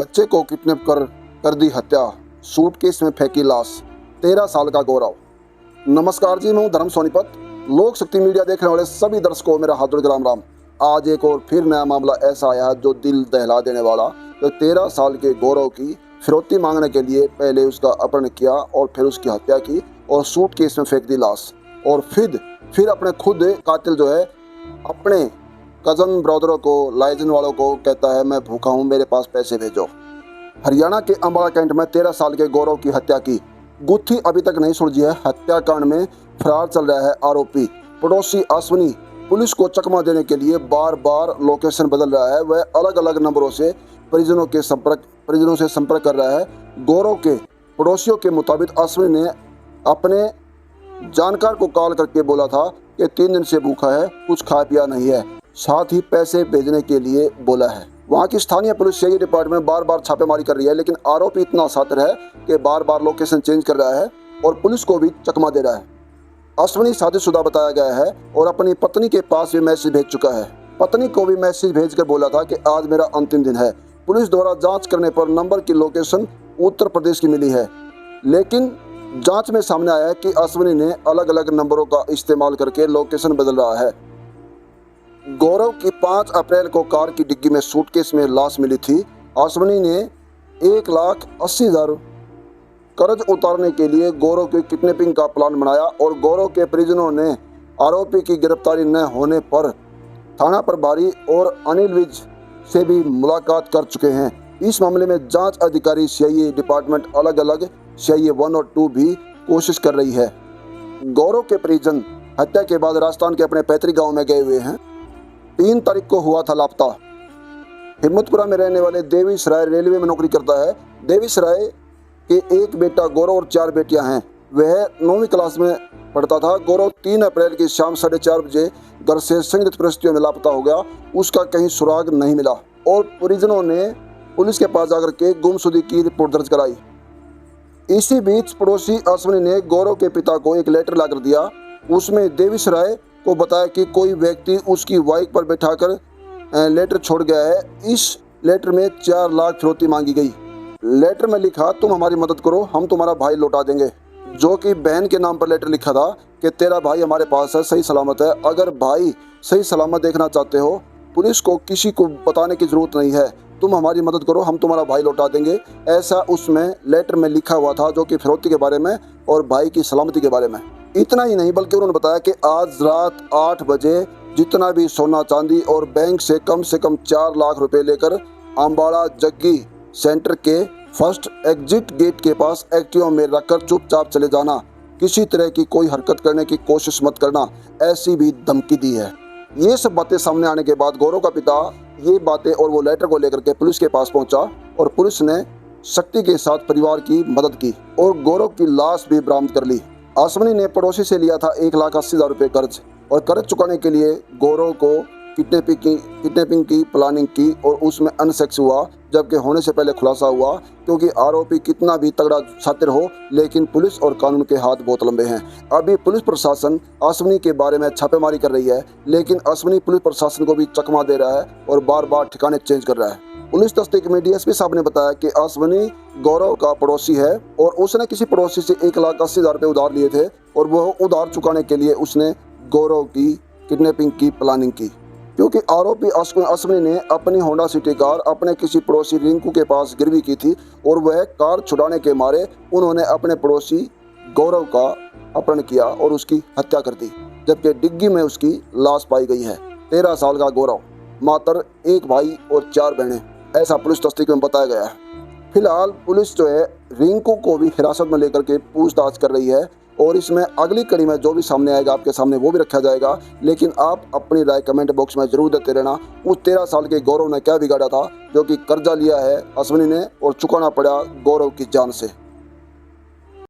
बच्चे को किडनैप कर दी हत्या, सूटकेस में फेंकी लाश, 13 साल का गौरव। नमस्कार जी, मैं हूं धर्म सोनीपत। लोक शक्ति मीडिया देखने वाले सभी दर्शकों मेरा हार्दिक राम राम। आज एक और फिर नया मामला ऐसा आया जो दिल दहला देने वाला। तो 13 साल के गौरव की फिरौती मांगने के लिए पहले उसका अपहरण किया और फिर उसकी हत्या की और सूटकेस में फेंक दी लाश, और फिर अपने खुद कातिल जो है अपने कजन ब्रदरों को, लाइजन वालों को कहता है मैं भूखा हूँ, मेरे पास पैसे भेजो। हरियाणा के अम्बाला कैंट में 13 साल के गौरव की हत्या की गुत्थी अभी तक नहीं सुलझी है। हत्याकांड में फरार चल रहा है आरोपी। पड़ोसी अश्विनी पुलिस को चकमा देने के लिए बार बार लोकेशन बदल रहा है। वह अलग अलग नंबरों से परिजनों से संपर्क कर रहा है। गौरव के पड़ोसियों के मुताबिक अश्विनी ने अपने जानकार को कॉल करके बोला था कि 3 दिन से भूखा है, कुछ खा पिया नहीं है, साथ ही पैसे भेजने के लिए बोला है। वहां की स्थानीय पुलिस सीआईए डिपार्टमेंट बार बार छापेमारी कर रही है, लेकिन आरोपी इतना शातिर है कि बार बार लोकेशन चेंज कर रहा है और पुलिस को भी चकमा दे रहा है। अश्विनी शादीशुदा बताया गया है और अपनी पत्नी के पास भी मैसेज भेज चुका है। पत्नी को भी मैसेज भेजकर बोला था कि आज मेरा अंतिम दिन है। पुलिस द्वारा जांच करने पर नंबर की लोकेशन उत्तर प्रदेश की मिली है, लेकिन जांच में सामने आया है कि अश्विनी ने अलग अलग नंबरों का इस्तेमाल करके लोकेशन बदल रहा है। गौरव की 5 अप्रैल को कार की डिग्गी में सूटकेस में लाश मिली थी। अश्विनी ने 1,80,000 कर्ज उतारने के लिए गौरव की किडनैपिंग का प्लान बनाया और गौरव के परिजनों ने आरोपी की गिरफ्तारी न होने पर थाना प्रभारी और अनिल विज से भी मुलाकात कर चुके हैं। इस मामले में जांच अधिकारी सीआईए डिपार्टमेंट अलग अलग सीआईए 1 और 2 भी कोशिश कर रही है। गौरव के परिजन हत्या के बाद राजस्थान के अपने पैतृक गांव में गए हुए हैं। 3 तारीख को हुआ था लापता। हिम्मतपुरा में रहने वाले देवीश राय रेलवे में नौकरी करता है। देवीश राय के एक बेटा गौरव और 4 बेटियां हैं। वह 9वीं क्लास में पढ़ता था। गौरव 3 अप्रैल की शाम 4:30 बजे घर से संदिग्ध परिस्थितियों में लापता हो गया। उसका कहीं सुराग नहीं मिला और परिजनों ने पुलिस के पास जाकर के गुमशुदगी की रिपोर्ट दर्ज कराई। इसी बीच पड़ोसी अश्विनी ने गौरव के पिता को एक लेटर लाकर दिया। उसमें देवीश राय को बताया कि कोई व्यक्ति उसकी बाइक पर बैठाकर लेटर छोड़ गया है। इस लेटर में 4 लाख फिरौती मांगी गई। लेटर में लिखा, तुम हमारी मदद करो, हम तुम्हारा भाई लौटा देंगे। जो कि बहन के नाम पर लेटर लिखा था कि तेरा भाई हमारे पास है, सही सलामत है। अगर भाई सही सलामत देखना चाहते हो, पुलिस को किसी को बताने की जरूरत नहीं है, तुम हमारी मदद करो, हम तुम्हारा भाई लौटा देंगे। ऐसा उसमें लेटर में लिखा हुआ था, जो कि फिरौती के बारे में और भाई की सलामती के बारे में। इतना ही नहीं बल्कि उन्होंने बताया कि आज रात 8 बजे जितना भी सोना चांदी और बैंक से कम 4 लाख रुपए लेकर अम्बाड़ा जग्गी सेंटर के फर्स्ट एग्जिट गेट के पास एक्टिवा में रखकर चुपचाप चले जाना। किसी तरह की कोई हरकत करने की कोशिश मत करना, ऐसी भी धमकी दी है। ये सब बातें सामने आने के बाद गौरव का पिता ये बातें और वो लेटर को लेकर के पुलिस के पास पहुंचा और पुलिस ने सख्ती के साथ परिवार की मदद की और गौरव की लाश भी बरामद कर ली। अश्विनी ने पड़ोसी से लिया था 1,80,000 रुपये कर्ज, और कर्ज चुकाने के लिए गौरव को किडनैपिंग की प्लानिंग की और उसमें अनसक्सेस हुआ, जबकि होने से पहले खुलासा हुआ। क्योंकि आरोपी कितना भी तगड़ा शातिर हो, लेकिन पुलिस और कानून के हाथ बहुत लंबे हैं। अभी पुलिस प्रशासन अश्विनी के बारे में छापेमारी कर रही है, लेकिन अश्विनी पुलिस प्रशासन को भी चकमा दे रहा है और बार बार ठिकाने चेंज कर रहा है। पुलिस तस्दीक में डीएसपी साहब ने बताया कि अश्विनी गौरव का पड़ोसी है और उसने किसी पड़ोसी से 1,80,000 रुपये उधार लिए थे और वह उधार चुकाने के लिए उसने गौरव की किडनैपिंग की प्लानिंग की। क्योंकि आरोपी अश्विनी ने अपनी होंडा सिटी कार अपने किसी पड़ोसी रिंकू के पास गिरवी की थी और वह कार छुड़ाने के मारे उन्होंने अपने पड़ोसी गौरव का अपहरण किया और उसकी हत्या कर दी, जबकि डिग्गी में उसकी लाश पाई गई है। 13 साल का गौरव, मात्र 1 भाई और 4 बहनें, ऐसा पुलिस तस्दीक में बताया गया है। फिलहाल पुलिस जो है रिंकू को भी हिरासत में लेकर के पूछताछ कर रही है और इसमें अगली कड़ी में जो भी सामने आएगा आपके सामने वो भी रखा जाएगा। लेकिन आप अपनी राय कमेंट बॉक्स में जरूर देते रहना। उस 13 साल के गौरव ने क्या बिगाड़ा था जो कि कर्जा लिया है अश्विनी ने और चुकाना पड़ा गौरव की जान से।